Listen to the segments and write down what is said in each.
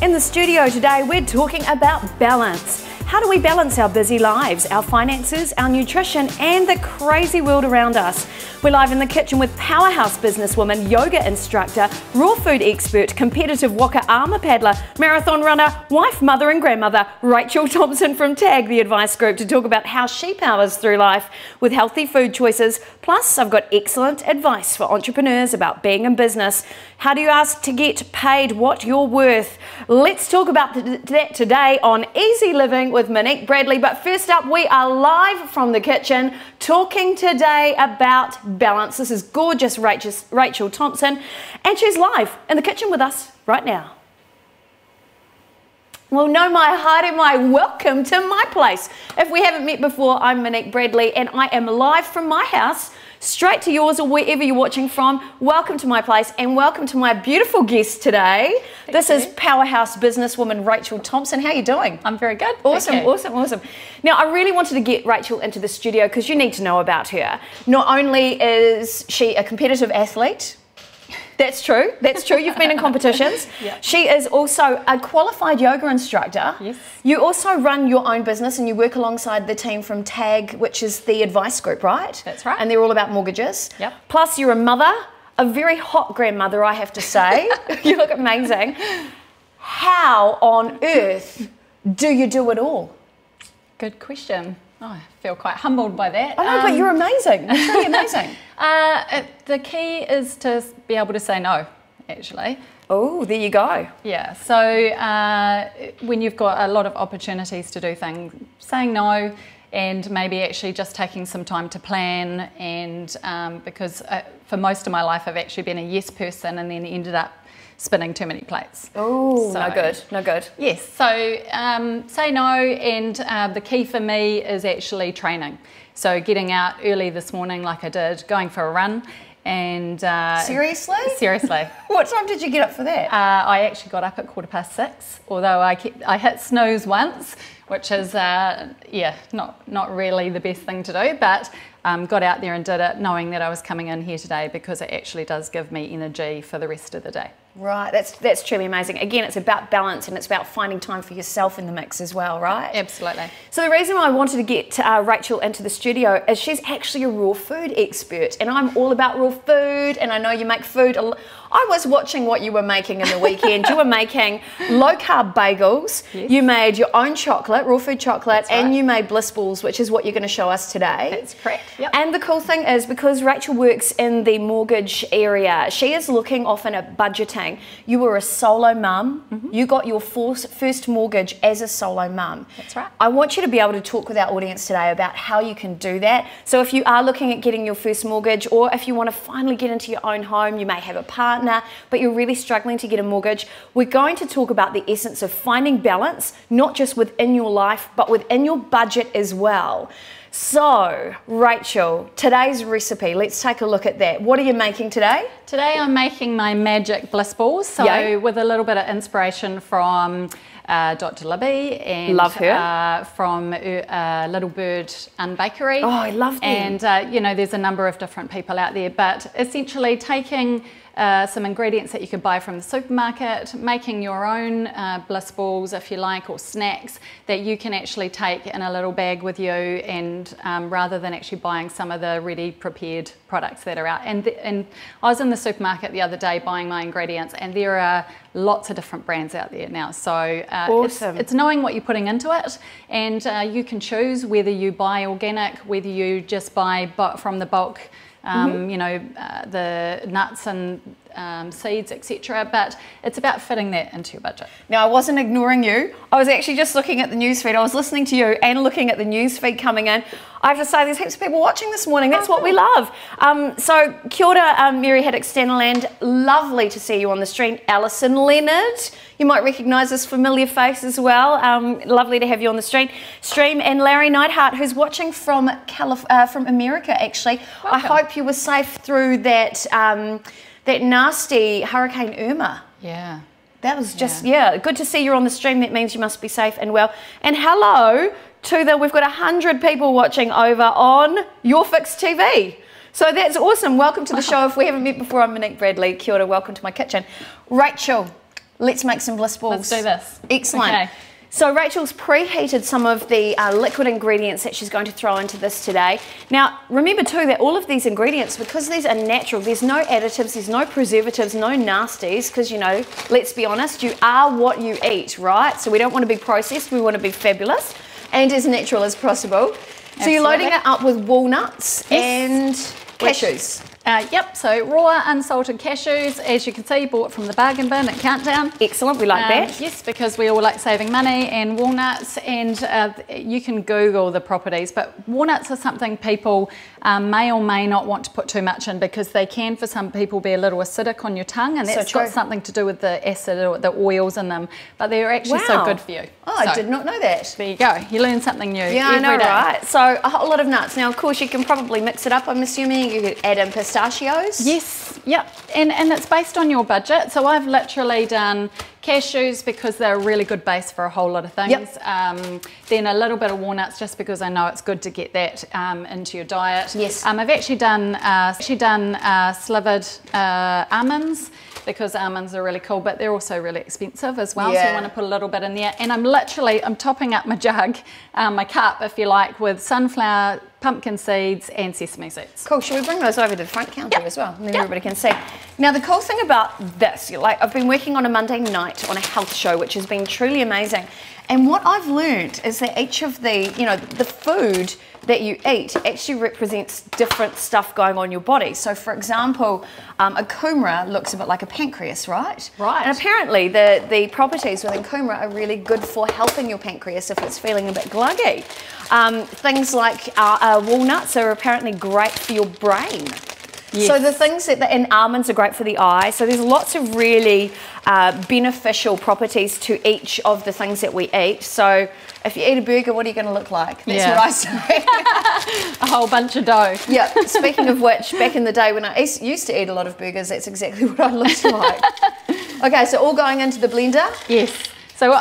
In the studio today, we're talking about balance. How do we balance our busy lives, our finances, our nutrition, and the crazy world around us? We're live in the kitchen with powerhouse businesswoman, yoga instructor, raw food expert, competitive waka armour paddler, marathon runner, wife, mother and grandmother, Rachael Thompson from TAG, the advice group, to talk about how she powers through life with healthy food choices. Plus, I've got excellent advice for entrepreneurs about being in business. How do you ask to get paid what you're worth? Let's talk about that today on Easy Living with Monique Bradley. But first up, we are live from the kitchen talking today about balance. This is gorgeous Rachael Thompson, and she's live in the kitchen with us right now. Well, no, my heart and my welcome to my place. If we haven't met before, I'm Monique Bradley and I am live from my house, straight to yours or wherever you're watching from. Welcome to my place and welcome to my beautiful guest today. This is powerhouse businesswoman Rachael Thompson. How are you doing? I'm very good. Awesome, awesome. Now, I really wanted to get Rachael into the studio because you need to know about her. Not only is she a competitive athlete, that's true. You've been in competitions. Yep. She is also a qualified yoga instructor. Yes. You also run your own business and you work alongside the team from TAG, which is the advice group, right? That's right. And they're all about mortgages. Yep. Plus, you're a mother, a very hot grandmother, I have to say. You look amazing. How on earth do you do it all? Good question. Oh, I feel quite humbled by that. I know, but you're amazing. It's really amazing. The key is to be able to say no, actually. Oh, there you go. Yeah, so when you've got a lot of opportunities to do things, saying no and maybe actually just taking some time to plan, and because for most of my life I've actually been a yes person and then ended up spinning too many plates. Oh, so, no good. Yes, so say no, and the key for me is actually training. So getting out early this morning like I did, going for a run, and... Seriously? Seriously. What time did you get up for that? I actually got up at 6:15, although I hit snooze once, which is, yeah, not really the best thing to do, but got out there and did it knowing that I was coming in here today because it actually does give me energy for the rest of the day. Right, that's truly amazing. Again, it's about balance and it's about finding time for yourself in the mix as well, right? Absolutely. So the reason why I wanted to get Rachael into the studio is she's actually a raw food expert, and I'm all about raw food, and I know you make food. I was watching what you were making in the weekend. You were making low-carb bagels, yes. You made your own chocolate, raw food chocolate, that's right. And you made Bliss balls, which is what you're going to show us today. That's correct. Yep. And the cool thing is, because Rachael works in the mortgage area, she is looking often at budgeting. You were a solo mum. Mm-hmm. You got your first mortgage as a solo mum. That's right. I want you to be able to talk with our audience today about how you can do that. So if you are looking at getting your first mortgage, or if you want to finally get into your own home, you may have a partner, but you're really struggling to get a mortgage, we're going to talk about the essence of finding balance, not just within your life, but within your budget as well. So, Rachael, today's recipe, let's take a look at that. What are you making today? Today I'm making my magic Bliss balls, so Yay. With a little bit of inspiration from Dr. Libby and love her. From Little Bird Bakery. Oh, I love them. And you know, there's a number of different people out there, but essentially taking some ingredients that you could buy from the supermarket, making your own Bliss balls, if you like, or snacks that you can actually take in a little bag with you, and rather than actually buying some of the ready prepared products that are out. And I was in the supermarket the other day buying my ingredients, and there are lots of different brands out there now. So awesome. It's knowing what you're putting into it, and you can choose whether you buy organic, whether you just buy from the bulk, you know, the nuts and seeds, etc. But it's about fitting that into your budget. Now, I wasn't ignoring you. I was actually just looking at the newsfeed. I was listening to you and looking at the newsfeed coming in. I have to say, there's heaps of people watching this morning. That's what we love. So, kia ora, Mary Haddock Stanaland. Lovely to see you on the stream. ALISON, LEONARD. You might recognise this familiar face as well. Lovely to have you on the stream. And Larry Neidhart, who's watching from America, actually. Welcome. I hope you were safe through that that nasty Hurricane Irma. Yeah. That was just, yeah, good to see you on the stream. That means you must be safe and well. And hello to we've got 100 people watching over on Your Fix TV. So that's awesome. Welcome to the show. If we haven't met before, I'm Monique Bradley. Kia ora, welcome to my kitchen. Rachael, Let's make some bliss balls. Let's do this. Excellent. Okay. So Rachel's preheated some of the liquid ingredients that she's going to throw into this today. Now, remember too that all of these ingredients, because these are natural, there's no additives, there's no preservatives, no nasties, because, you know, let's be honest, you are what you eat, right? So we don't want to be processed, we want to be fabulous and as natural as possible. Absolutely. So you're loading it up with walnuts and cashews. Yep, so raw unsalted cashews, as you can see, bought from the bargain bin at Countdown. Excellent, we like that. Yes, because we all like saving money, and walnuts, and you can Google the properties, but walnuts are something people may or may not want to put too much in, because they can, for some people, be a little acidic on your tongue, and that's got something to do with the acid or the oils in them, but they're actually so good for you. Oh, so, I did not know that. There you go, you learn something new every day. I know, right? So a whole lot of nuts. Now, of course, you can probably mix it up, I'm assuming. You could add in pistachios. Yes, yep, and it's based on your budget. So I've literally done cashews because they're a really good base for a whole lot of things. Yep. Then a little bit of walnuts, just because I know it's good to get that into your diet. Yes. I've actually done slivered almonds, because almonds are really cool, but they're also really expensive as well. So you want to put a little bit in there. And I'm topping up my jug, my cup, if you like, with sunflower, pumpkin seeds and sesame seeds. Cool, shall we bring those over to the front counter as well, and then everybody can see. Now the cool thing about this, like, I've been working on a Monday night on a health show, which has been truly amazing. And what I've learned is that each of the, you know, the food that you eat actually represents different stuff going on in your body. So for example, a kumara looks a bit like a pancreas, right? Right. And apparently the properties within kumara are really good for helping your pancreas if it's feeling a bit gluggy. Things like walnuts are apparently great for your brain. Yes. So the things that, and almonds are great for the eye. So there's lots of really beneficial properties to each of the things that we eat. So if you eat a burger, what are you going to look like? That's what I say. A whole bunch of dough. Yeah. Speaking of which, back in the day when I used to eat a lot of burgers, that's exactly what I looked like. Okay, so all going into the blender? Yes. So,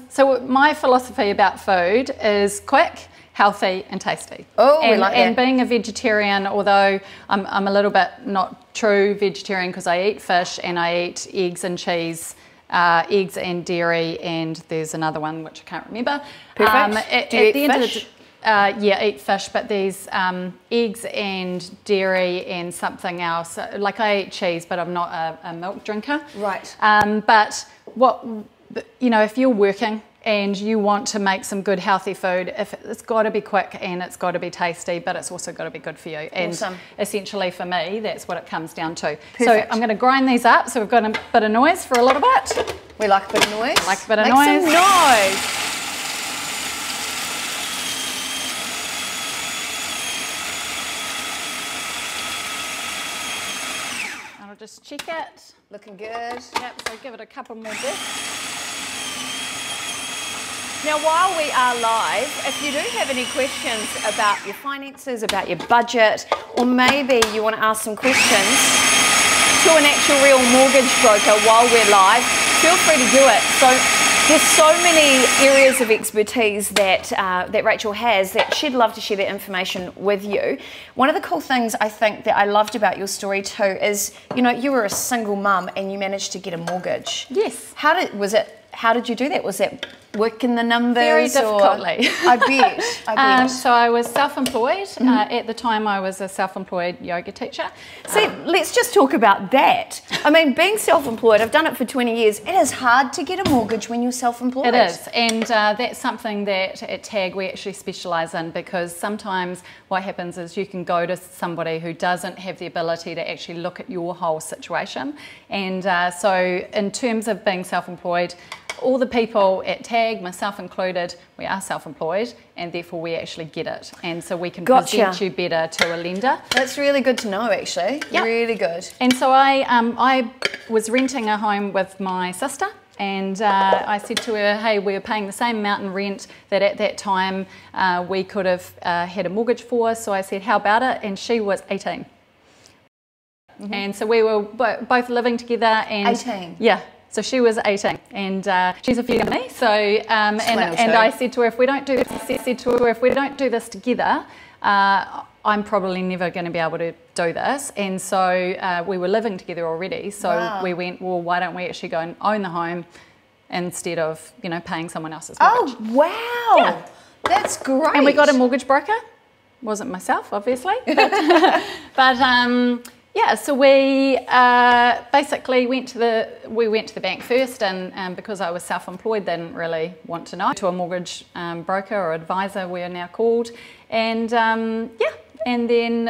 so my philosophy about food is quick, healthy and tasty. Oh, we like that. And being a vegetarian, although I'm a little bit not true vegetarian, because I eat fish and I eat eggs and cheese, eggs and dairy, and there's another one which I can't remember. Perfect. Do you eat fish? Yeah, eat fish, but there's eggs and dairy and something else. Like I eat cheese, but I'm not a milk drinker. Right. But what, you know, if you're working and you want to make some good healthy food, it's got to be quick and it's got to be tasty, but it's also got to be good for you. And awesome. Essentially for me, that's what it comes down to. Perfect. So I'm going to grind these up. So we've got a bit of noise for a little bit. We like a bit of noise. Like a bit of Make noise. Some noise. And I'll just check it. Looking good. Yep, so give it a couple more dips. Now, while we are live, if you do have any questions about your finances, about your budget, or maybe you want to ask some questions to an actual real mortgage broker while we're live, feel free to do it. So there's so many areas of expertise that that Rachel has that she'd love to share that information with you. One of the cool things I think that I loved about your story too is, you know, you were a single mum and you managed to get a mortgage. Yes. How did you do that? Was that working the numbers? Very difficultly. I bet. So I was self-employed. At the time I was a self-employed yoga teacher. See, let's just talk about that. I mean, being self-employed, I've done it for 20 years. It is hard to get a mortgage when you're self-employed. It is, and that's something that at TAG we actually specialise in, because sometimes what happens is you can go to somebody who doesn't have the ability to actually look at your whole situation. And so in terms of being self-employed, all the people at TAG, myself included, we are self-employed, and therefore we actually get it. And so we can present you better to a lender. That's really good to know, actually. Yep. Really good. And so I was renting a home with my sister, and I said to her, hey, we were paying the same amount in rent that at that time we could have had a mortgage for. So I said, how about it? And she was 18. And so we were both living together. And 18? Yeah. So she was 18, and she's a few younger than me. So and I said to her, if we don't do this, together, I'm probably never going to be able to do this. And so we were living together already. So we went, well, why don't we actually go and own the home instead of, you know, paying someone else's mortgage. Oh, wow. Yeah. That's great. And we got a mortgage broker. Wasn't myself, obviously. But yeah, so we basically went to the bank first, and because I was self-employed, they didn't really want to know. To a mortgage broker or advisor, we are now called, and yeah. And then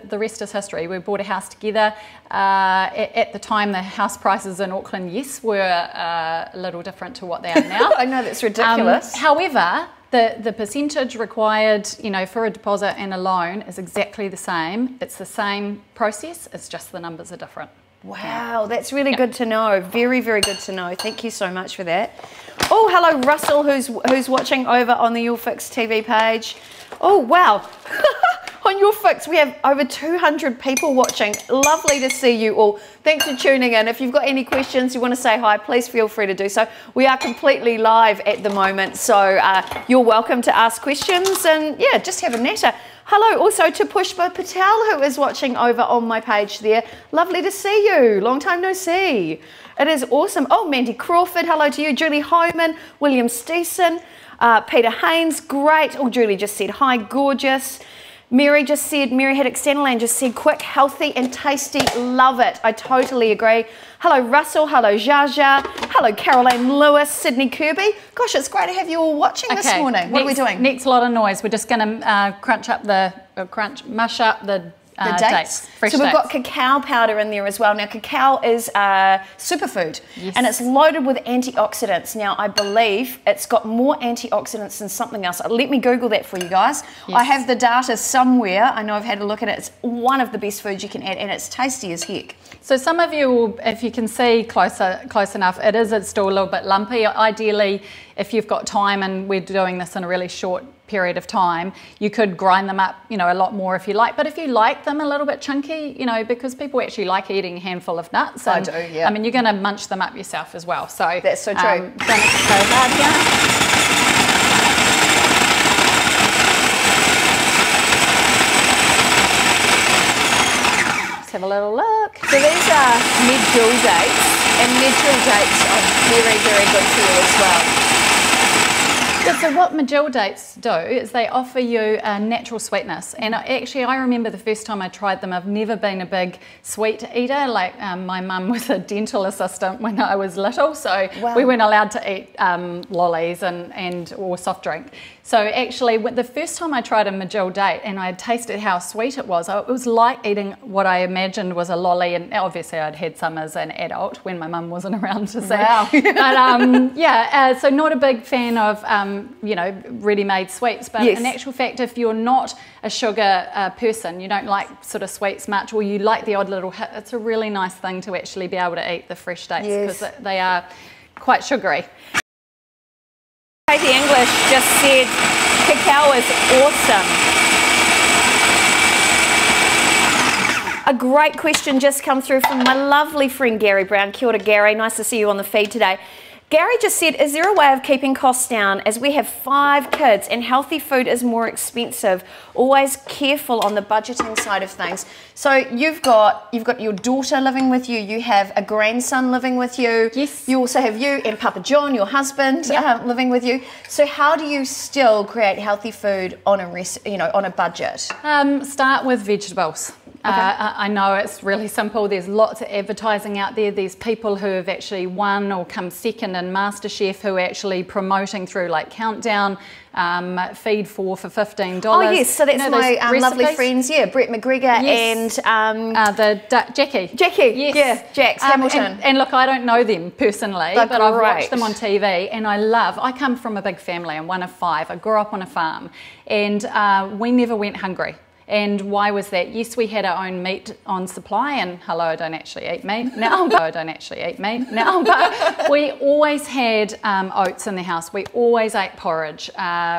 the rest is history. We bought a house together. At the time, the house prices in Auckland, yes, were a little different to what they are now. I know, that's ridiculous. However, the percentage required, you know, for a deposit and a loan is exactly the same. It's the same process. It's just the numbers are different. Wow, that's really good to know. Very, very good to know. Thank you so much for that. Oh, hello, Russell, who's watching over on the Your Fix TV page. Oh, wow. On Your Fix, we have over 200 people watching. Lovely to see you all. Thanks for tuning in. If you've got any questions, you want to say hi, please feel free to do so. We are completely live at the moment, so you're welcome to ask questions and, yeah, just have a natter. Hello also to Pushpa Patel, who is watching over on my page there. Lovely to see you. Long time no see. It is awesome. Oh, Mandy Crawford, hello to you. Julie Homan, William Steeson, Peter Haynes, great. Oh, Julie just said hi, gorgeous. Mary Haddock Sanderland just said quick, healthy and tasty, love it. I totally agree. Hello Russell, hello Jaja, hello Caroline Lewis, Sydney Kirby. Gosh, it's great to have you all watching this morning. What are we doing? Next lot of noise. We're just going to mush up the dates. So we've got cacao powder in there as well. Now cacao is a superfood, and it's loaded with antioxidants. Now I believe it's got more antioxidants than something else. Let me Google that for you guys. I have the data somewhere. I know I've had a look at it. It's one of the best foods you can add, and it's tasty as heck. So some of you will, if you can see close enough, it's still a little bit lumpy. Ideally, if you've got time, and we're doing this in a really short period of time, you could grind them up, you know, a lot more if you like. But if you like them a little bit chunky, you know, because people actually like eating a handful of nuts. And, I do, yeah. I mean, you're going to munch them up yourself as well. So that's so true. Don't have to go hard here. Let's have a little look. So these are medjool dates, and medjool dates are very, very good for you as well. So what medjool dates do is they offer you a natural sweetness, and actually I remember the first time I tried them. I've never been a big sweet eater. Like my mum was a dental assistant when I was little, so we weren't allowed to eat lollies or soft drink. So actually the first time I tried a medjool date and I tasted how sweet it was like eating what I imagined was a lolly, and obviously I'd had some as an adult when my mum wasn't around to see. Wow. But yeah, so not a big fan of you know, ready-made sweets, but in actual fact, if you're not a sugar person, you don't like sort of sweets much, or you like the odd little hit, it's a really nice thing to actually be able to eat the fresh dates, because they are quite sugary. Katie English just said cacao is awesome. A great question just come through from my lovely friend Gary Brown. Kia ora, Gary, nice to see you on the feed today. Gary just said, is there a way of keeping costs down as we have 5 kids and healthy food is more expensive? Always careful on the budgeting side of things. So you've got your daughter living with you, you have a grandson living with you. Yes. You also have you and Papa John, your husband, living with you. So how do you still create healthy food on a budget? Start with vegetables. Okay. I know it's really simple. There's lots of advertising out there. There's people who have actually won or come second in MasterChef who are actually promoting through like Countdown, Feed 4 for $15. Oh yes, so that's my lovely friends, Brett McGregor and Jackie. Yes. Yeah, Jax Hamilton. And look, I don't know them personally, but I've watched them on TV, and I come from a big family. I'm one of 5. I grew up on a farm, and we never went hungry. And why was that? Yes, we had our own meat on supply, and hello, I don't actually eat meat now, but we always had oats in the house. We always ate porridge.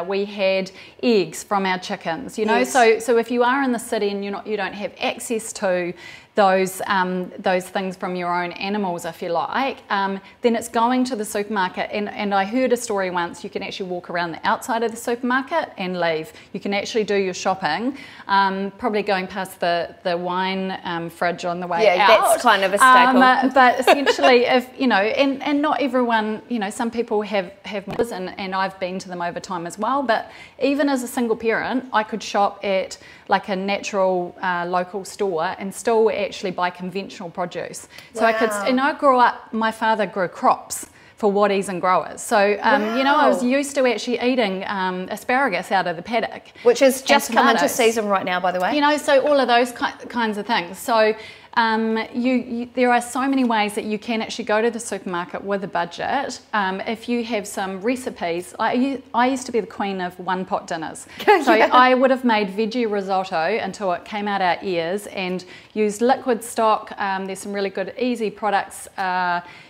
We had eggs from our chickens, you know. So if you are in the city and you don't have access to those things from your own animals, if you like, then it's going to the supermarket. And I heard a story once, you can actually walk around the outside of the supermarket and leave. You can actually do your shopping, probably going past the wine fridge on the way out. Yeah, that's kind of a staple. But essentially, if, you know, and not everyone, you know, some people have and I've been to them over time as well, but even as a single parent, I could shop at like a natural local store and still actually buy conventional produce. So I could, and I grew up, my father grew crops for waddies and growers. So, you know, I was used to actually eating asparagus out of the paddock. Which has just come into season right now, by the way. You know, so all of those kinds of things. So there are so many ways that you can actually go to the supermarket with a budget. If you have some recipes, I used to be the queen of one-pot dinners. So I would have made veggie risotto until it came out our ears and used liquid stock. There's some really good, easy products.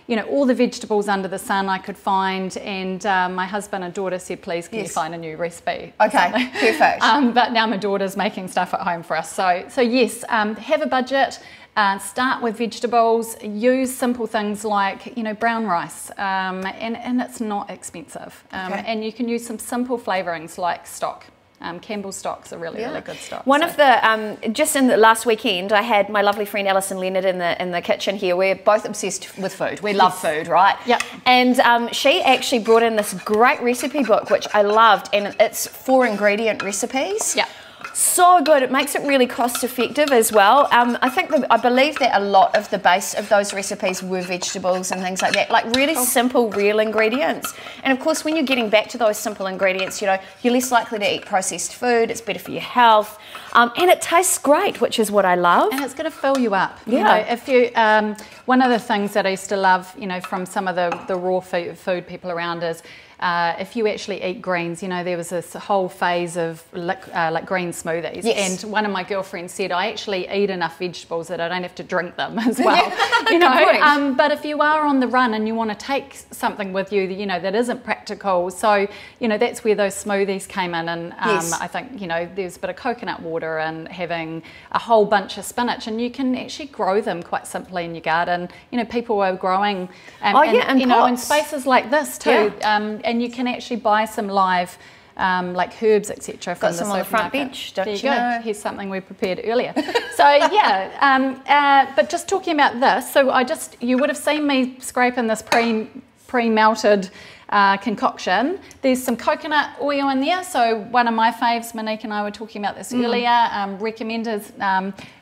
You know, all the vegetables under the sun I could find, and my husband and daughter said, please, can you find a new recipe? Okay, perfect. But now my daughter's making stuff at home for us. So yes, have a budget. Start with vegetables, use simple things like, you know, brown rice, and it's not expensive. And you can use some simple flavourings like stock. Campbell's stock's a really good stock. One of the, just in the last weekend, I had my lovely friend ALISON in the kitchen here. We're both obsessed with food. We love food, right? Yep. And she actually brought in this great recipe book, which I loved, and it's 4 ingredient recipes. Yeah. So good. It makes it really cost effective as well. I believe that a lot of the base of those recipes were vegetables and things like that, like really simple, real ingredients. And of course, when you're getting back to those simple ingredients, you know, you're less likely to eat processed food. It's better for your health, and it tastes great, which is what I love. And it's going to fill you up. Yeah. You know, if you, one of the things that I used to love, you know, from some of the raw food people around is, if you actually eat greens, you know, there was this whole phase of like green smoothies. Yes. And one of my girlfriends said, I actually eat enough vegetables that I don't have to drink them as well. You know, but if you are on the run and you want to take something with you, you know, that isn't practical. So, you know, that's where those smoothies came in. And I think, you know, there's a bit of coconut water and having a whole bunch of spinach, and you can actually grow them quite simply in your garden. You know, people are growing, and you know, in spaces like this too. And you can actually buy some live, like herbs, etc. from the some on the front bench, don't you know? Here's something we prepared earlier. So yeah, but just talking about this, so you would have seen me scraping this pre-melted concoction. There's some coconut oil in there, so one of my faves, Monique and I were talking about this earlier, recommended,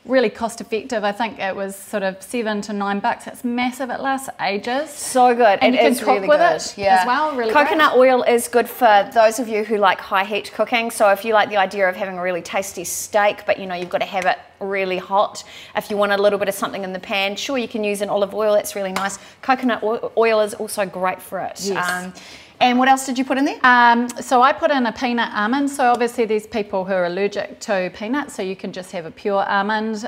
really cost effective. I think it was sort of $7 to $9. It's massive, it lasts ages. So good, and you can is cook really with good. it as well, really Coconut oil is good for those of you who like high heat cooking, so if you like the idea of having a really tasty steak, but you know, you've got to have it really hot. If you want a little bit of something in the pan, sure, you can use an olive oil, that's really nice. Coconut oil is also great for it. Yes. And what else did you put in there? So I put in a peanut almond. So obviously there's people who are allergic to peanuts, so you can just have a pure almond,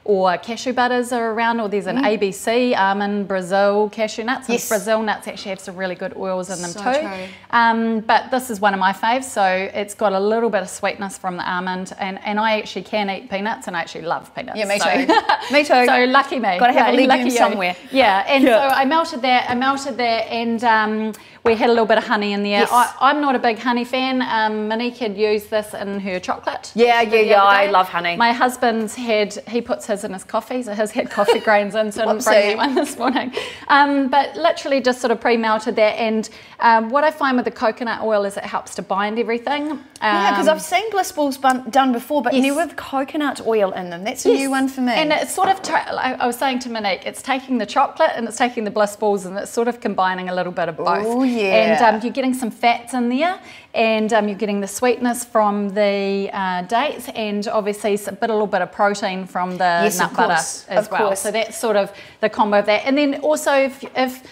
or cashew butters are around, or there's an ABC, almond, Brazil cashew nuts. And Brazil nuts actually have some really good oils in them too. But this is one of my faves, so it's got a little bit of sweetness from the almond, and I actually can eat peanuts, and I actually love peanuts. Yeah, me too. Me too. So lucky me. Got to have a legume somewhere. Yeah, and so I melted that, and we had a little bit of honey in there. Yes. I'm not a big honey fan. Monique had used this in her chocolate. Yeah, I love honey. My husband's he puts his in his coffee, so his had coffee grains in, so I didn't bring me one this morning. But literally just sort of pre-melted that, and what I find with the coconut oil is it helps to bind everything. Yeah, because I've seen bliss balls done before, but never with coconut oil in them. That's a new one for me. And it's sort of, I was saying to Monique, it's taking the chocolate and it's taking the bliss balls, and it's sort of combining a little bit of both. Oh yeah. And you're getting some fats in there, and you're getting the sweetness from the dates, and obviously a little bit of protein from the nut butter as well. So that's sort of the combo of that. And then also if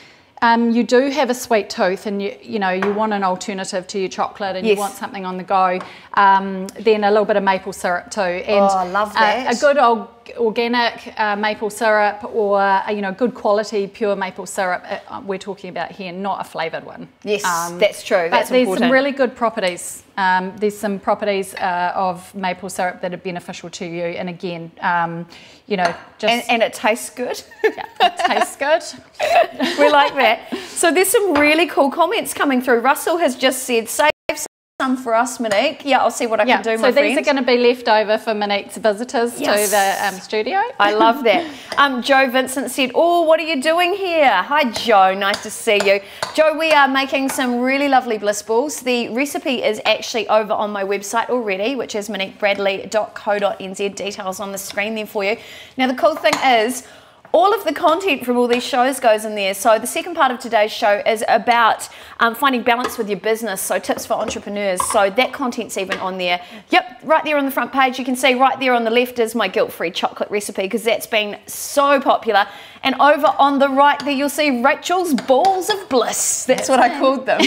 you do have a sweet tooth, and you know you want an alternative to your chocolate, and you want something on the go, then a little bit of maple syrup too. And I love that. A good old organic maple syrup or good quality pure maple syrup we're talking about here, not a flavoured one. Yes, that's true. But there's some really good properties. There's some properties of maple syrup that are beneficial to you, and again, just and it tastes good. Yeah, it tastes good. We like that. So there's some really cool comments coming through. Russell has just said, save some for us, Monique. Yeah, I'll see what I can do, my friend. So these are going to be left over for Monique's visitors to the studio. I love that. Joe Vincent said, oh, what are you doing here? Hi, Joe. Nice to see you. Joe, we are making some really lovely bliss balls. The recipe is actually over on my website already, which is moniquebradley.co.nz. Details on the screen there for you. Now, the cool thing is, all of the content from all these shows goes in there. So the second part of today's show is about finding balance with your business, so tips for entrepreneurs. So that content's even on there. Yep, right there on the front page. You can see right there on the left is my guilt-free chocolate recipe, because that's been so popular. And over on the right there, you'll see Rachel's Balls of Bliss. That's what I called them.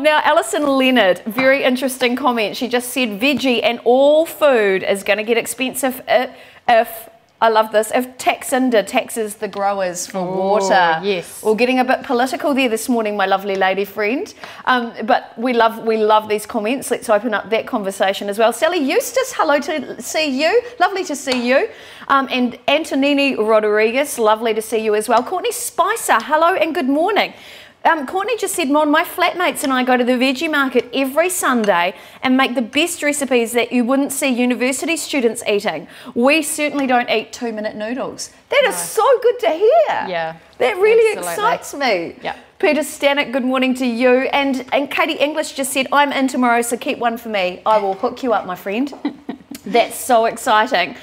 Now, Alison Leonard, very interesting comment. She just said, veggie and all food is going to get expensive if I love this. If Taxinda taxes the growers for water. Yes. We're getting a bit political there this morning, my lovely lady friend. But we love these comments. Let's open up that conversation as well. Sally Eustace, hello to see you. Lovely to see you. And Antonini Rodriguez, lovely to see you as well. Courtney Spicer, hello and good morning. Courtney just said, Mon, my flatmates and I go to the veggie market every Sunday and make the best recipes that you wouldn't see university students eating. We certainly don't eat 2-minute noodles. That is so good to hear. Yeah. That really excites me. Yeah. Peter Stanek, good morning to you. And Katie English just said, I'm in tomorrow, so keep one for me. I will hook you up, my friend. That's so exciting.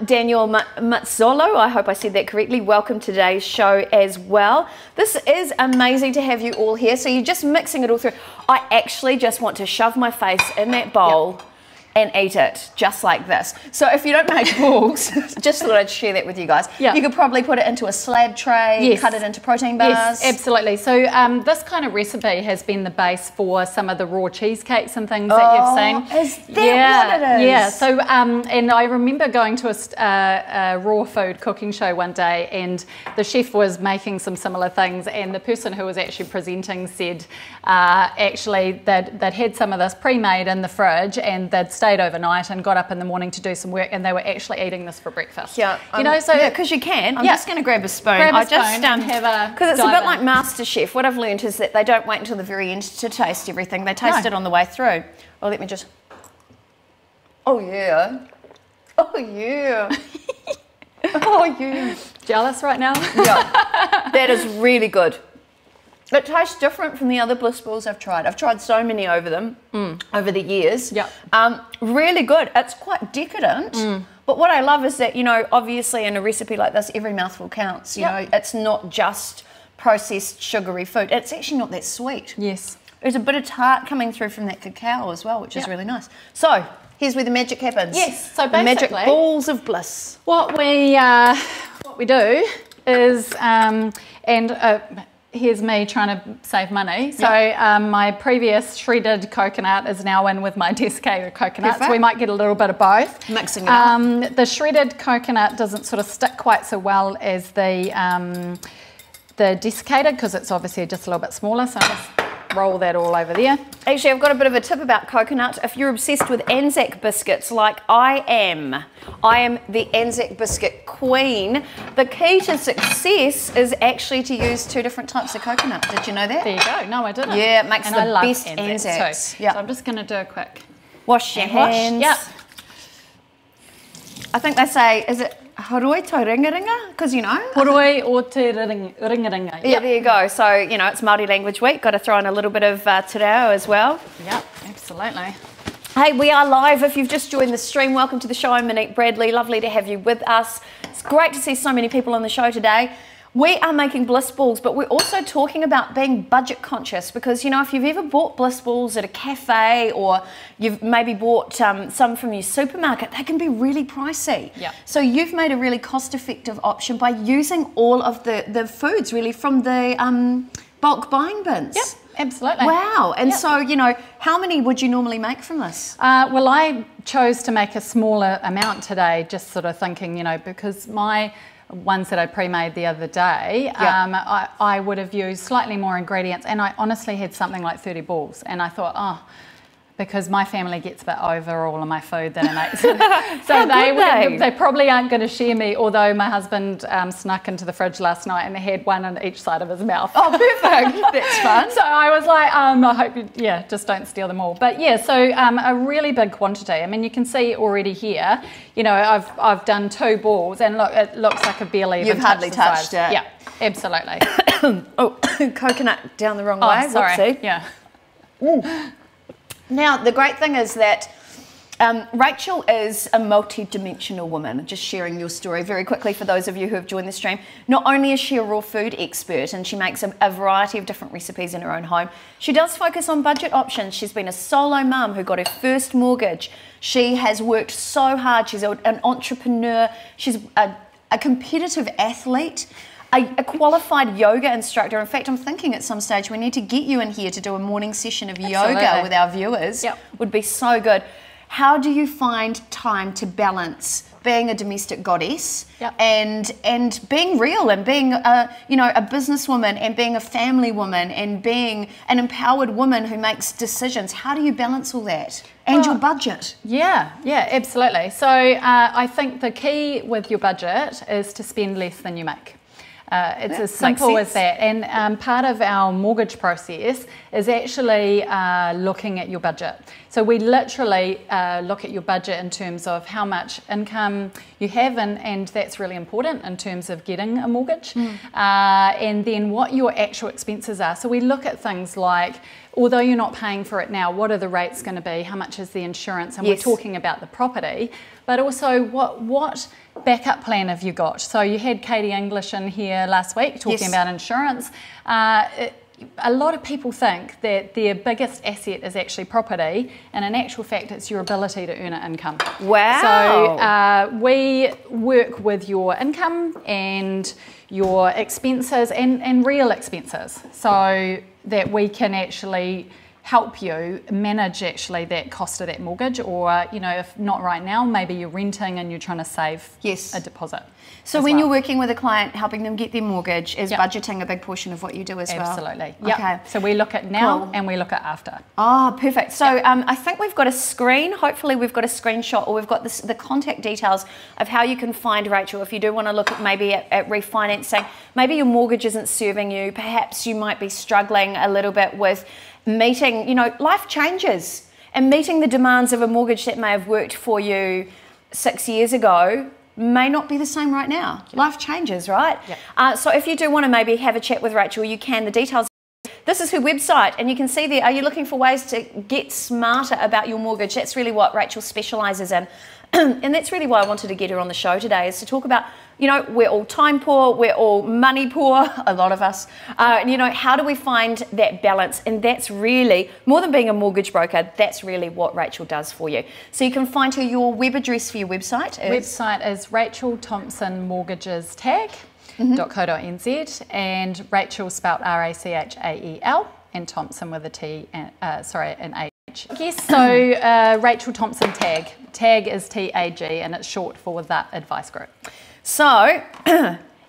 Daniel Mazzolo, I hope I said that correctly. Welcome to today's show as well. This is amazing to have you all here. So you're just mixing it all through. I actually just want to shove my face in that bowl and eat it just like this. So if you don't make balls, just thought I'd share that with you guys. You could probably put it into a slab tray, cut it into protein bars. Yes, absolutely. So this kind of recipe has been the base for some of the raw cheesecakes and things that you've seen. Is that what it is? Yeah, so and I remember going to a raw food cooking show one day, and the chef was making some similar things, and the person who was actually presenting said actually they'd had some of this pre-made in the fridge, and they'd stayed overnight and got up in the morning to do some work, and they were actually eating this for breakfast. Yeah, because you can. I'm just going to grab a spoon. And have a because it's a bit like MasterChef. What I've learned is that they don't wait until the very end to taste everything. They taste it on the way through. Oh, let me just. Oh yeah. Oh yeah. Oh yeah. Jealous right now? Yeah, that is really good. It tastes different from the other bliss balls I've tried. I've tried so many over the years. Yeah. Really good. It's quite decadent. But what I love is that, obviously in a recipe like this, every mouthful counts. You know, it's not just processed sugary food. It's actually not that sweet. Yes. There's a bit of tart coming through from that cacao as well, which is really nice. So here's where the magic happens. Yes. So the basically, magic balls of bliss. What we do is here's me trying to save money. So my previous shredded coconut is now in with my desiccated coconut. So we might get a little bit of both. Mixing it up. The shredded coconut doesn't sort of stick quite so well as the desiccated, because it's obviously just a little bit smaller. So I'll just roll that all over there. Actually, I've got a bit of a tip about coconut. If you're obsessed with Anzac biscuits like I am the Anzac biscuit queen. The key to success is actually to use 2 different types of coconut. Did you know that? There you go. No, I didn't. Yeah, it makes and the best Anzacs. So I'm just going to do a quick wash your hands. Yeah. I think they say, is it horoi to ringa-ringa? Because, Horoi o te ringa-ringa. Yeah, there you go. So, it's Māori Language Week. Got to throw in a little bit of te reo as well. Yeah, absolutely. Hey, we are live. If you've just joined the stream, welcome to the show. I'm Monique Bradley. Lovely to have you with us. It's great to see so many people on the show today. We are making bliss balls, but we're also talking about being budget conscious, because, if you've ever bought bliss balls at a cafe, or you've maybe bought some from your supermarket, they can be really pricey. Yeah. So you've made a really cost-effective option by using all of the foods really from the bulk buying bins. Yep. Absolutely. Wow. And so, you know, how many would you normally make from this? Well, I chose to make a smaller amount today, just sort of thinking, you know, because my ones that I pre-made the other day, I would have used slightly more ingredients, and I honestly had something like 30 balls, and I thought, oh, because my family gets a bit over all of my food that I make. So they probably aren't going to share me, although my husband snuck into the fridge last night and had one on each side of his mouth. Oh, perfect. That's fun. So I was like, I hope you, just don't steal them all. But yeah, so a really big quantity. I mean, you can see already here, you know, I've done 2 balls, and look, it looks like I've barely even hardly touched it. Yeah, absolutely. Oh, coconut down the wrong way. Oh, sorry. Whoopsie. Yeah. Now, the great thing is that Rachael is a multi-dimensional woman. Just sharing your story very quickly for those of you who have joined the stream. Not only is she a raw food expert, and she makes a variety of different recipes in her own home, she does focus on budget options. She's been a solo mum who got her first mortgage. She has worked so hard. She's an entrepreneur. She's a competitive athlete. A qualified yoga instructor. In fact, I'm thinking at some stage we need to get you in here to do a morning session of yoga with our viewers. Would be so good. How do you find time to balance being a domestic goddess and being real, and being a businesswoman, and being a family woman, and being an empowered woman who makes decisions? How do you balance all that? And your budget? Yeah, absolutely. So I think the key with your budget is to spend less than you make. It's as simple as that, and part of our mortgage process is actually looking at your budget. So we literally look at your budget in terms of how much income you have, and that's really important in terms of getting a mortgage, and then what your actual expenses are. So we look at things like, although you're not paying for it now, what are the rates going to be? How much is the insurance? And we're talking about the property, but also what backup plan have you got? So you had Katie English in here last week talking about insurance. A lot of people think that their biggest asset is actually property, and in actual fact it's your ability to earn an income. Wow. So we work with your income and your expenses, and real expenses, so that we can actually help you manage actually that cost of that mortgage, or, you know, if not right now, maybe you're renting and you're trying to save a deposit. So when you're working with a client, helping them get their mortgage, is budgeting a big portion of what you do as well? Absolutely. Okay. So we look at now and we look at after. Oh, perfect. So I think we've got a screen. Hopefully we've got a screenshot, or we've got the contact details of how you can find Rachael if you do want to look at maybe at refinancing. Maybe your mortgage isn't serving you. Perhaps you might be struggling a little bit with meeting, you know, life changes, and meeting the demands of a mortgage that may have worked for you 6 years ago may not be the same right now. Life changes, right? So if you do want to maybe have a chat with Rachael, you can. The details. This is her website, and you can see there, are you looking for ways to get smarter about your mortgage? That's really what Rachael specialises in. And that's really why I wanted to get her on the show today, is to talk about, you know, we're all time poor, we're all money poor, a lot of us. You know, how do we find that balance? And that's really, more than being a mortgage broker, that's really what Rachael does for you. So you can find her, your web address for your website is Rachael Thompson Mortgages Tag.co.nz, and Rachael spelt Rachael, and Thompson with a T, and, an H. Yes, so Rachael Thompson Tag. Tag is TAG, and it's short for That Advice Group. So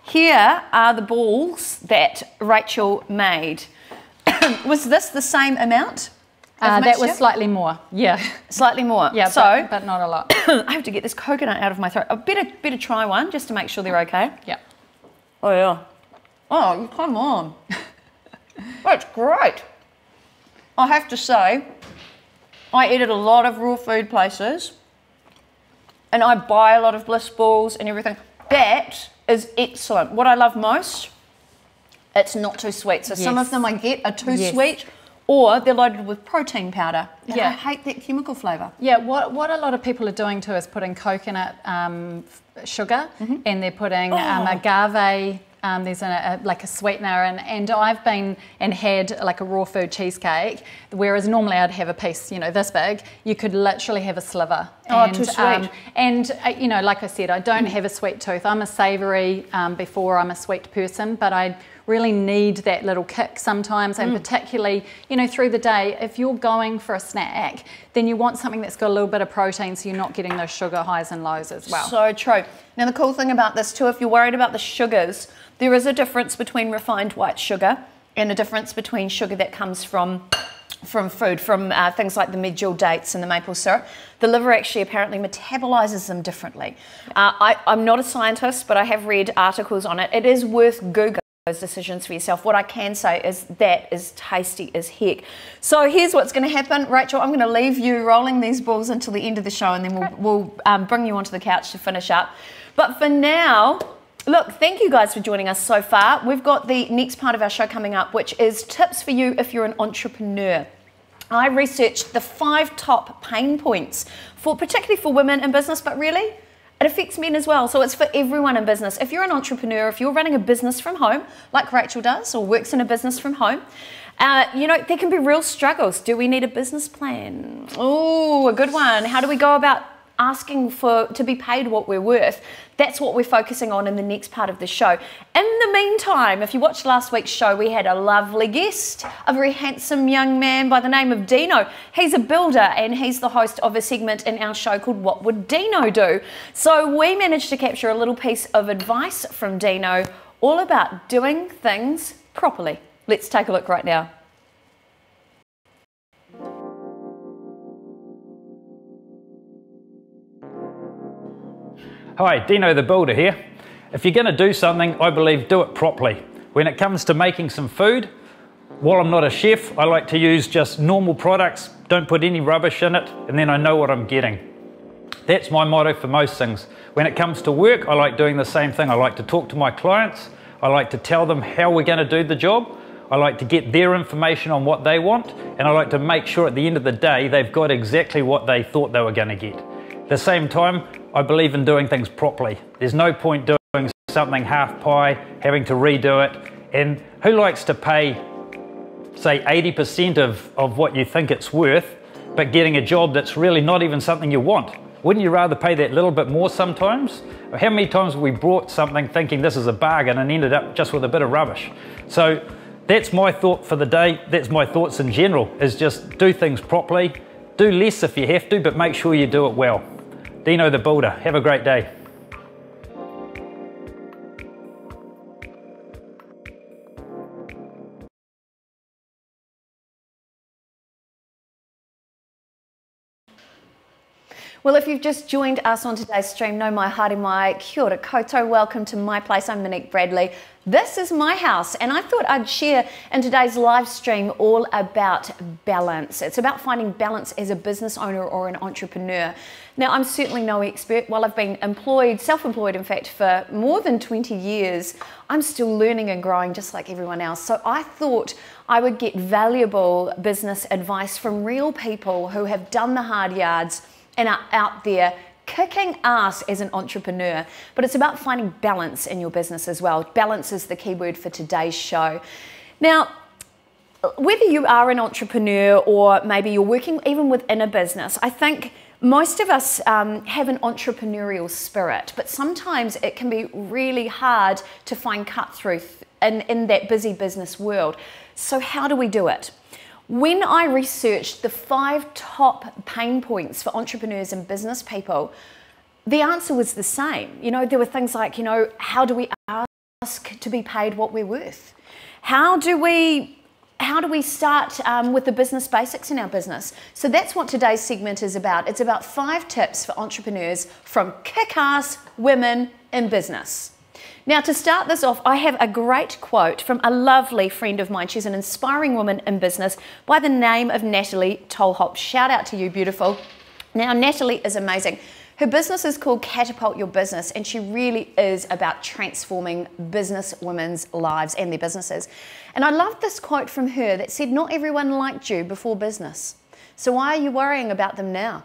here are the balls that Rachael made. Was this the same amount? That was slightly more, Slightly more. Yeah, so, but not a lot. I have to get this coconut out of my throat. I better try one just to make sure they're okay. Yeah. Oh, yeah. Oh, come on. That's great. I have to say, I eat at a lot of raw food places, and I buy a lot of Bliss balls and everything. That is excellent. What I love most, it's not too sweet. So some of them I get are too sweet, or they're loaded with protein powder. And I hate that chemical flavour. Yeah, what a lot of people are doing too is putting coconut sugar, and they're putting agave. There's like a sweetener, and I've been and had like a raw food cheesecake, whereas normally I'd have a piece, you know, this big. You could literally have a sliver. Too sweet. And you know, like I said, I don't have a sweet tooth. I'm a savoury before I'm a sweet person, but I really need that little kick sometimes, and particularly, you know, through the day, if you're going for a snack, then you want something that's got a little bit of protein so you're not getting those sugar highs and lows as well. So true. Now the cool thing about this too, if you're worried about the sugars, there is a difference between refined white sugar and a difference between sugar that comes from food, from things like the medjool dates and the maple syrup. The liver actually apparently metabolizes them differently. I'm not a scientist, but I have read articles on it. It is worth Googling those decisions for yourself. What I can say is that is tasty as heck. So here's what's going to happen. Rachel, I'm going to leave you rolling these balls until the end of the show, and then we'll bring you onto the couch to finish up. But for now, look, thank you guys for joining us so far. We've got the next part of our show coming up, which is tips for you if you're an entrepreneur. I researched the 5 top pain points, particularly for women in business, but really, it affects men as well. So it's for everyone in business. If you're an entrepreneur, if you're running a business from home, like Rachel does, or works in a business from home, you know, there can be real struggles. Do we need a business plan? Oh, a good one. How do we go about asking to be paid what we're worth? That's what we're focusing on in the next part of the show. In the meantime, if you watched last week's show, we had a lovely guest, a very handsome young man by the name of Dino. He's a builder and he's the host of a segment in our show called What Would Dino Do? So we managed to capture a little piece of advice from Dino all about doing things properly. Let's take a look right now. Hi, Dino the Builder here. If you're going to do something, I believe do it properly. When it comes to making some food, while I'm not a chef, I like to use just normal products, don't put any rubbish in it, and then I know what I'm getting. That's my motto for most things. When it comes to work, I like doing the same thing. I like to talk to my clients, I like to tell them how we're going to do the job, I like to get their information on what they want, and I like to make sure at the end of the day they've got exactly what they thought they were going to get. At the same time, I believe in doing things properly. There's no point doing something half pie, having to redo it, and who likes to pay, say, 80% of what you think it's worth, but getting a job that's really not even something you want? Wouldn't you rather pay that little bit more sometimes? How many times have we bought something thinking this is a bargain and ended up just with a bit of rubbish? So that's my thought for the day. That's my thoughts in general, is just do things properly. Do less if you have to, but make sure you do it well. Dino the Builder, have a great day. Well, if you've just joined us on today's stream, no mai haere mai, kia ora koutou, welcome to my place. I'm Monique Bradley. This is my house, and I thought I'd share in today's live stream all about balance. It's about finding balance as a business owner or an entrepreneur. Now, I'm certainly no expert. While I've been employed, self-employed in fact, for more than 20 years, I'm still learning and growing just like everyone else. So I thought I would get valuable business advice from real people who have done the hard yards and are out there kicking ass as an entrepreneur. But it's about finding balance in your business as well. Balance is the key word for today's show. Now, whether you are an entrepreneur or maybe you're working even within a business, I think most of us have an entrepreneurial spirit, but sometimes it can be really hard to find cut through in that busy business world. So how do we do it? When I researched the 5 top pain points for entrepreneurs and business people, the answer was the same. You know, there were things like, you know, how do we ask to be paid what we're worth? How do we start with the business basics in our business? So that's what today's segment is about. It's about 5 tips for entrepreneurs from kick-ass women in business. Now, to start this off, I have a great quote from a lovely friend of mine. She's an inspiring woman in business by the name of NATALIE TOLHOPF. Shout out to you, beautiful. Now, NATALIE is amazing. Her business is called Catapult Your Business, and she really is about transforming business women's lives and their businesses. And I love this quote from her that said, "Not everyone liked you before business. So why are you worrying about them now?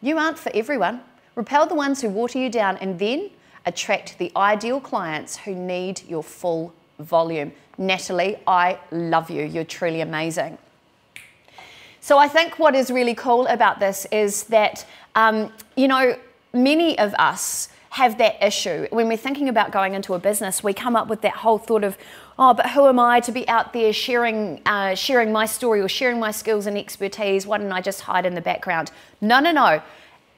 You aren't for everyone. Repel the ones who water you down and then attract the ideal clients who need your full volume." NATALIE, I love you. You're truly amazing. So I think what is really cool about this is that, you know, many of us have that issue. When we're thinking about going into a business, we come up with that whole thought of, oh, but who am I to be out there sharing my story or sharing my skills and expertise? Why don't I just hide in the background? No, no, no.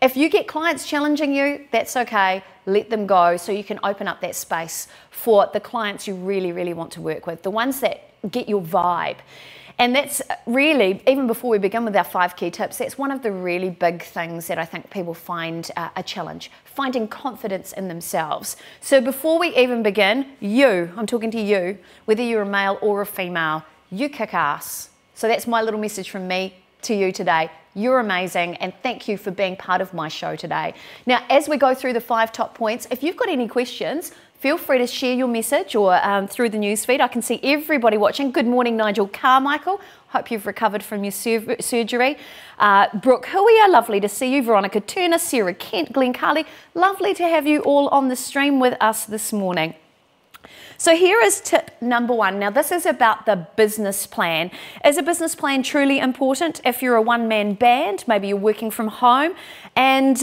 If you get clients challenging you, that's okay. Let them go so you can open up that space for the clients you really, really want to work with, the ones that get your vibe. And that's really, even before we begin with our 5 key tips, that's one of the really big things that I think people find a challenge, finding confidence in themselves. So before we even begin, I'm talking to you, whether you're a male or a female, you kick ass. So that's my little message from me to you today. You're amazing, and thank you for being part of my show today. Now, as we go through the 5 top points, if you've got any questions, feel free to share your message or through the newsfeed. I can see everybody watching. Good morning, Nigel Carmichael. Hope you've recovered from your surgery. Brooke Huia, lovely to see you. Veronica Turner, Sarah Kent, Glenn Carley. Lovely to have you all on the stream with us this morning. So here is tip number 1. Now this is about the business plan. Is a business plan truly important if you're a one-man band? Maybe you're working from home. And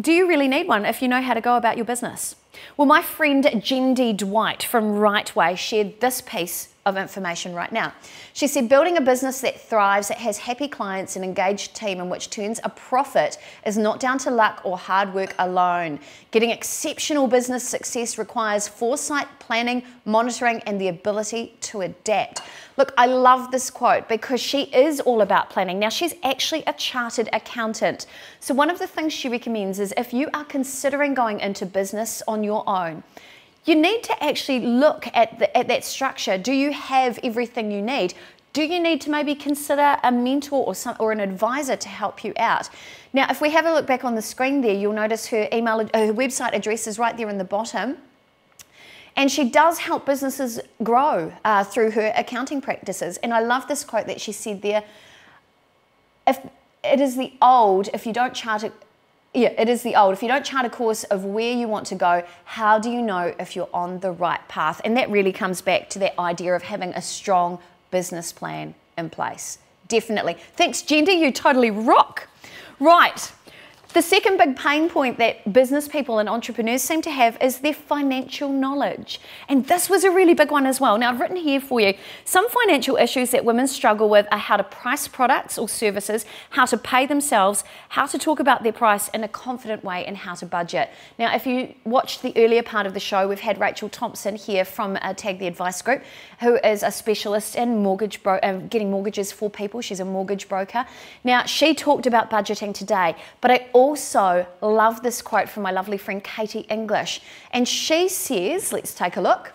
do you really need one if you know how to go about your business? Well, my friend GENDI Dwight from Right Way shared this piece of information right now. She said, building a business that thrives, that has happy clients, an engaged team, and which turns a profit is not down to luck or hard work alone. Getting exceptional business success requires foresight, planning, monitoring, and the ability to adapt. Look, I love this quote because she is all about planning. Now, she's actually a chartered accountant. So one of the things she recommends is if you are considering going into business on your own, you need to actually look at that structure. Do you have everything you need? Do you need to maybe consider a mentor or an advisor to help you out? Now, if we have a look back on the screen there, you'll notice her website address is right there in the bottom. And she does help businesses grow through her accounting practices. And I love this quote that she said there. If it is the old, if you don't chart it, it is the old. If you don't chart a course of where you want to go, how do you know if you're on the right path? And that really comes back to that idea of having a strong business plan in place. Definitely. Thanks, GENDI. You totally rock. Right. The second big pain point that business people and entrepreneurs seem to have is their financial knowledge. And this was a really big one as well. Now, I've written here for you some financial issues that women struggle with are how to price products or services, how to pay themselves, how to talk about their price in a confident way, and how to budget. Now, if you watched the earlier part of the show, we've had Rachael Thompson here from Tag the Advice Group, who is a specialist in getting mortgages for people. She's a mortgage broker. Now, she talked about budgeting today, but I also love this quote from my lovely friend Katie English. And she says, let's take a look.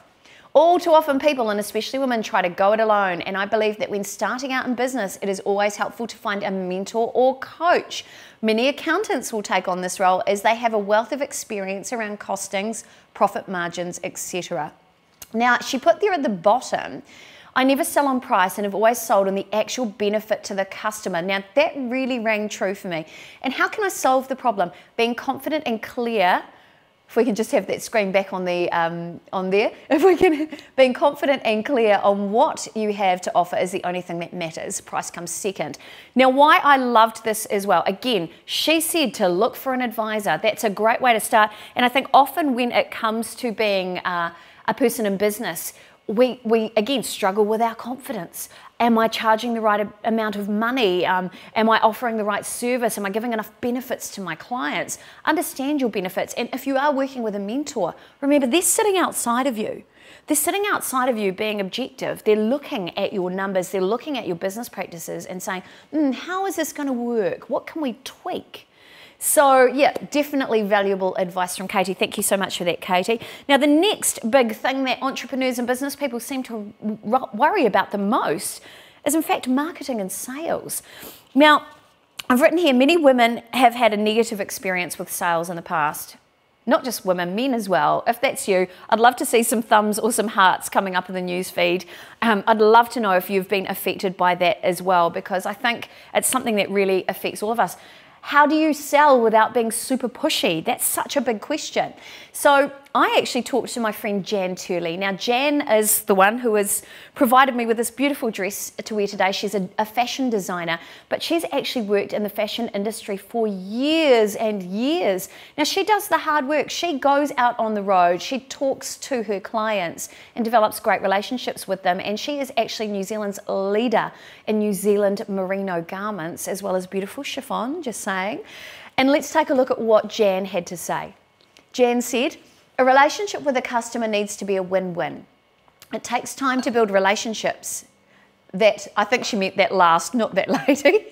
All too often people, and especially women, try to go it alone. And I believe that when starting out in business, it is always helpful to find a mentor or coach. Many accountants will take on this role as they have a wealth of experience around costings, profit margins, etc. Now, she put there at the bottom, I never sell on price and have always sold on the actual benefit to the customer. Now, that really rang true for me. And how can I solve the problem? Being confident and clear. If we can just have that screen back on the on there. If we can, being confident and clear on what you have to offer is the only thing that matters. Price comes second. Now, why I loved this as well. Again, she said to look for an advisor. That's a great way to start. And I think often when it comes to being a person in business, we again struggle with our confidence. Am I charging the right amount of money? Am I offering the right service? Am I giving enough benefits to my clients? Understand your benefits. And if you are working with a mentor, remember they're sitting outside of you. They're sitting outside of you being objective. They're looking at your numbers. They're looking at your business practices and saying, how is this going to work? What can we tweak? So yeah, definitely valuable advice from Katie. Thank you so much for that, Katie. Now, the next big thing that entrepreneurs and business people seem to worry about the most is in fact marketing and sales. Now, I've written here, many women have had a negative experience with sales in the past. Not just women, men as well. If that's you, I'd love to see some thumbs or some hearts coming up in the news feed. I'd love to know if you've been affected by that as well, because I think it's something that really affects all of us. How do you sell without being super pushy? That's such a big question. So I actually talked to my friend Jan Turley. Now, Jan is the one who has provided me with this beautiful dress to wear today. She's a fashion designer, but she's actually worked in the fashion industry for years and years. Now, she does the hard work. She goes out on the road, she talks to her clients and develops great relationships with them, and she is actually New Zealand's leader in New Zealand merino garments, as well as beautiful chiffon, just saying. And let's take a look at what Jan had to say. Jan said, "A relationship with a customer needs to be a win-win. It takes time to build relationships." That, I think she meant that last, not that lady.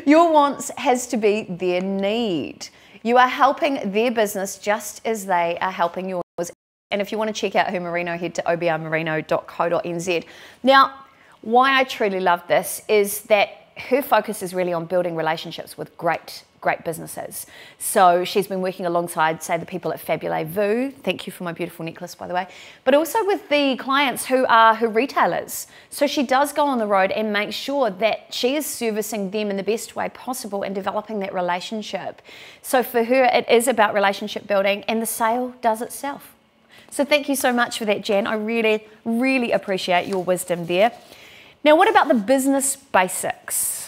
Your wants has to be their need. You are helping their business just as they are helping yours. And if you want to check out her merino, head to obrmerino.co.nz. Now, why I truly love this is that her focus is really on building relationships with great businesses. So she's been working alongside, say, the people at Fabulous Vu. Thank you for my beautiful necklace, by the way. But also with the clients who are her retailers. So she does go on the road and make sure that she is servicing them in the best way possible and developing that relationship. So for her, it is about relationship building, and the sale does itself. So thank you so much for that, Jan. I really, really appreciate your wisdom there. Now, what about the business basics?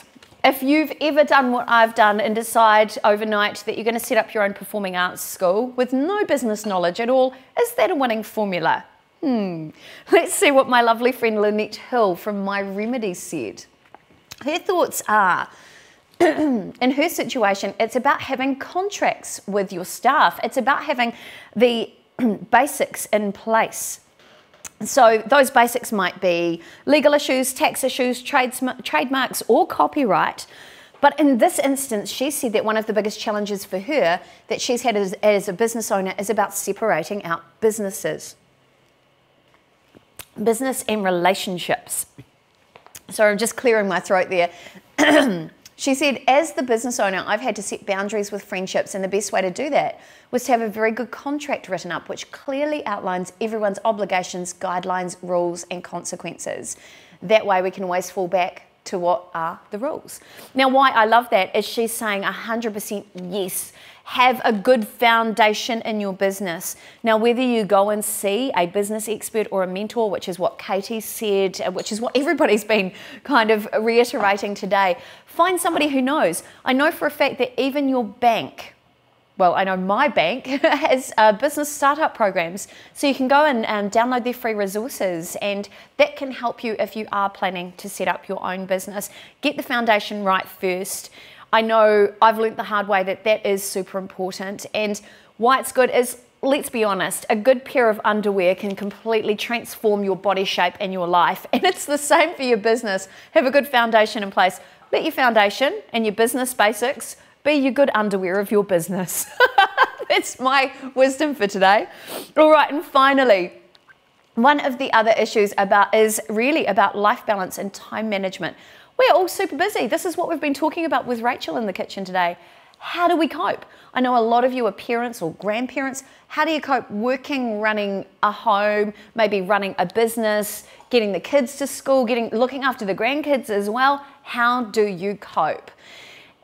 If you've ever done what I've done and decide overnight that you're going to set up your own performing arts school with no business knowledge at all, is that a winning formula? Let's see what my lovely friend Lynette Hill from My Remedy said. Her thoughts are, in her situation, it's about having contracts with your staff. It's about having the basics in place. So those basics might be legal issues, tax issues, trademarks, or copyright. But in this instance, she said that one of the biggest challenges for her that she's had as a business owner is about separating out businesses. Business and relationships. So I'm just clearing my throat there. She said, as the business owner, I've had to set boundaries with friendships, and the best way to do that was to have a very good contract written up which clearly outlines everyone's obligations, guidelines, rules and consequences. That way we can always fall back to what are the rules. Now, why I love that is she's saying 100% yes. Have a good foundation in your business. Now, whether you go and see a business expert or a mentor, which is what Katie said, which is what everybody's been kind of reiterating today, find somebody who knows. I know for a fact that even your bank, well, I know my bank has business startup programs, so you can go and download their free resources, and that can help you if you are planning to set up your own business. Get the foundation right first. I know I've learnt the hard way that that is super important, and why it's good is, let's be honest, a good pair of underwear can completely transform your body shape and your life, and it's the same for your business. Have a good foundation in place. Let your foundation and your business basics be your good underwear of your business. That's my wisdom for today. All right, and finally, one of the other issues is really about life balance and time management. We're all super busy. This is what we've been talking about with Rachel in the kitchen today. How do we cope? I know a lot of you are parents or grandparents. How do you cope working, running a home, maybe running a business, getting the kids to school, looking after the grandkids as well? How do you cope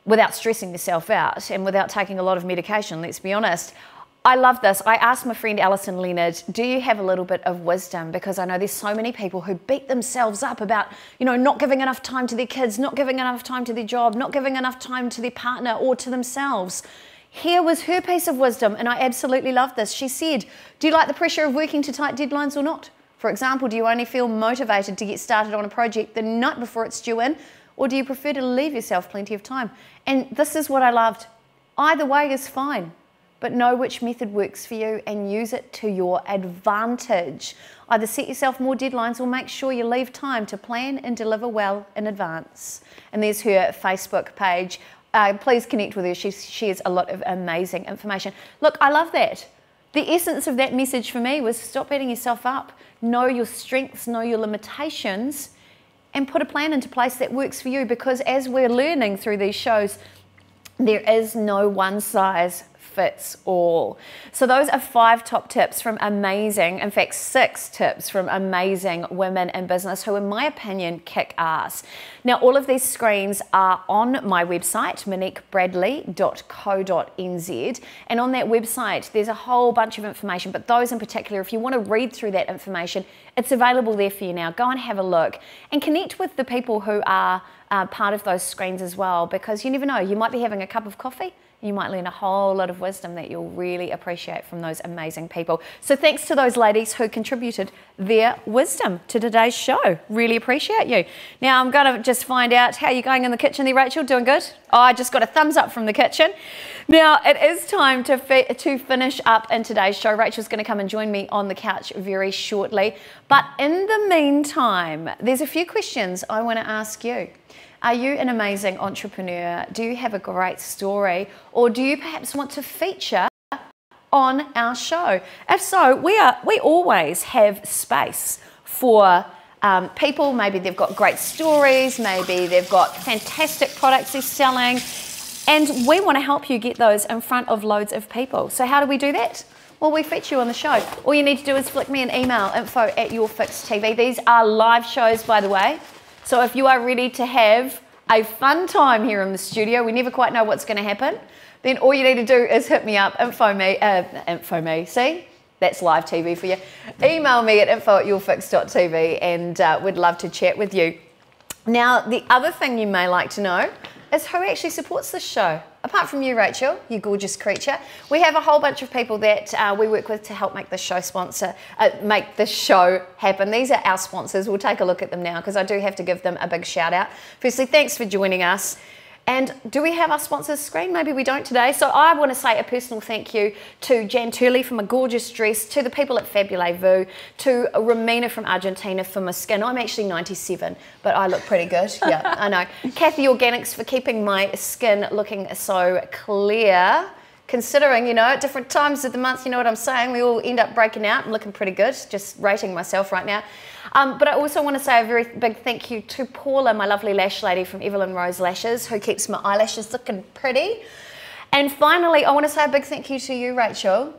without stressing yourself out and without taking a lot of medication, let's be honest? I love this. I asked my friend ALISON, LYNETTE, do you have a little bit of wisdom? Because I know there's so many people who beat themselves up about, you know, not giving enough time to their kids, not giving enough time to their job, not giving enough time to their partner or to themselves. Here was her piece of wisdom, and I absolutely love this. She said, do you like the pressure of working to tight deadlines or not? For example, do you only feel motivated to get started on a project the night before it's due in, or do you prefer to leave yourself plenty of time? And this is what I loved. Either way is fine, but know which method works for you and use it to your advantage. Either set yourself more deadlines or make sure you leave time to plan and deliver well in advance. And there's her Facebook page. Please connect with her. She shares a lot of amazing information. Look, I love that. The essence of that message for me was stop beating yourself up. Know your strengths, know your limitations, and put a plan into place that works for you, because as we're learning through these shows, there is no one size fits all. So those are 5 top tips from amazing, in fact 6 tips from amazing women in business who in my opinion kick ass. Now all of these screens are on my website, moniquebradley.co.nz, and on that website there's a whole bunch of information, but those in particular, if you want to read through that information, it's available there for you now. Go and have a look and connect with the people who are part of those screens as well, because you never know, you might be having a cup of coffee, you might learn a whole lot of wisdom that you'll really appreciate from those amazing people. So thanks to those ladies who contributed their wisdom to today's show. Really appreciate you. Now I'm going to just find out how you're going in the kitchen there, Rachel. Doing good? Oh, I just got a thumbs up from the kitchen. Now it is time to finish up in today's show. Rachel's going to come and join me on the couch very shortly. But in the meantime, there's a few questions I want to ask you. Are you an amazing entrepreneur? Do you have a great story? Or do you perhaps want to feature on our show? If so, we always have space for people. Maybe they've got great stories, maybe they've got fantastic products they're selling, and we want to help you get those in front of loads of people. So how do we do that? Well, we feature you on the show. All you need to do is flick me an email, info@YourFixTV. These are live shows, by the way. So if you are ready to have a fun time here in the studio, we never quite know what's going to happen, then all you need to do is hit me up, info me, see? That's live TV for you. Email me at info@yourfix.tv and we'd love to chat with you. Now, the other thing you may like to know is who actually supports this show. Apart from you, Rachel, you gorgeous creature, we have a whole bunch of people that we work with to help make this show make this show happen. These are our sponsors. We'll take a look at them now because I do have to give them a big shout out. Firstly, thanks for joining us. And do we have our sponsors screen? Maybe we don't today. So I want to say a personal thank you to Jan Turley for my gorgeous dress, to the people at Fabulevu, to Romina from Argentina for my skin. I'm actually 97, but I look pretty good. Yeah, I know. Kathy Organics for keeping my skin looking so clear. Considering, you know, at different times of the month, you know what I'm saying, we all end up breaking out. I'm looking pretty good, just rating myself right now. But I also want to say a very big thank you to Paula, my lovely lash lady from Evelyn Rose Lashes, who keeps my eyelashes looking pretty. And finally, I want to say a big thank you to you, Rachel.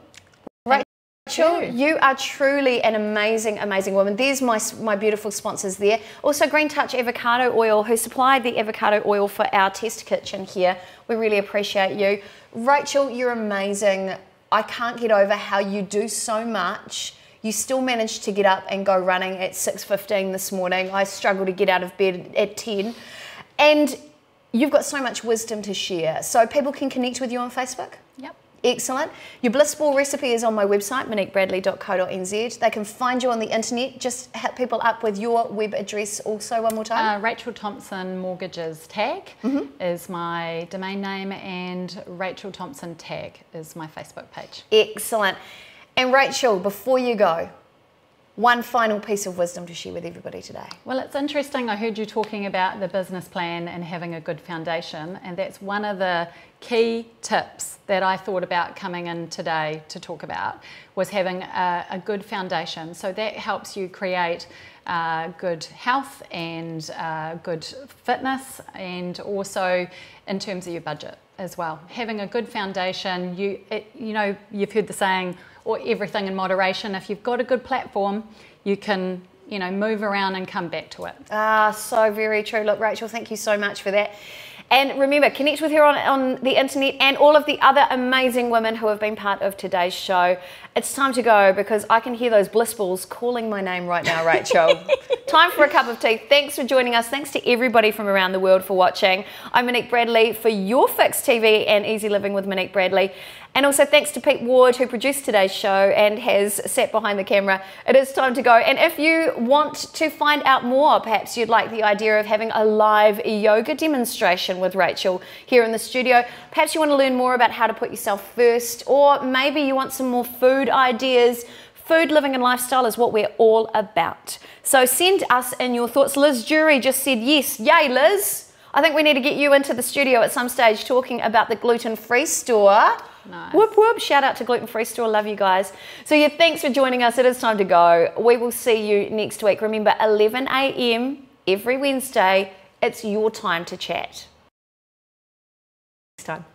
Rachel, you are truly an amazing, amazing woman. There's my beautiful sponsors there. Also, Green Touch Avocado Oil, who supplied the avocado oil for our test kitchen here. We really appreciate you. Rachel, you're amazing. I can't get over how you do so much. You still managed to get up and go running at 6:15 this morning. I struggle to get out of bed at 10. And you've got so much wisdom to share. So people can connect with you on Facebook? Yep. Excellent. Your Bliss Ball recipe is on my website, moniquebradley.co.nz. They can find you on the internet. Just hit people up with your web address also one more time. Rachael Thompson Mortgages tag is my domain name, and Rachael Thompson tag is my Facebook page. Excellent. And Rachel, before you go, one final piece of wisdom to share with everybody today. Well, it's interesting. I heard you talking about the business plan and having a good foundation, and that's one of the key tips that I thought about coming in today to talk about, was having a good foundation. So that helps you create good health and good fitness, and also in terms of your budget as well. Having a good foundation, you know, you've heard the saying, or everything in moderation. If you've got a good platform, you can, you know, move around and come back to it. So very true. Look, Rachel, thank you so much for that. And remember, connect with her on the internet and all of the other amazing women who have been part of today's show. It's time to go because I can hear those bliss balls calling my name right now, Rachel. Time for a cup of tea. Thanks for joining us. Thanks to everybody from around the world for watching. I'm Monique Bradley for Your Fix TV and Easy Living with Monique Bradley. And also thanks to Pete Ward, who produced today's show and has sat behind the camera. It is time to go. And if you want to find out more, perhaps you'd like the idea of having a live yoga demonstration with Rachel here in the studio. Perhaps you want to learn more about how to put yourself first, or maybe you want some more food ideas. Food, living and lifestyle is what we're all about. So send us in your thoughts. Liz Jury just said yes. Yay, Liz. I think we need to get you into the studio at some stage talking about the gluten-free store. Nice. Whoop, whoop. Shout out to Gluten-Free Store. Love you guys. So yeah, thanks for joining us. It is time to go. We will see you next week. Remember, 11 a.m. every Wednesday. It's your time to chat. Next time.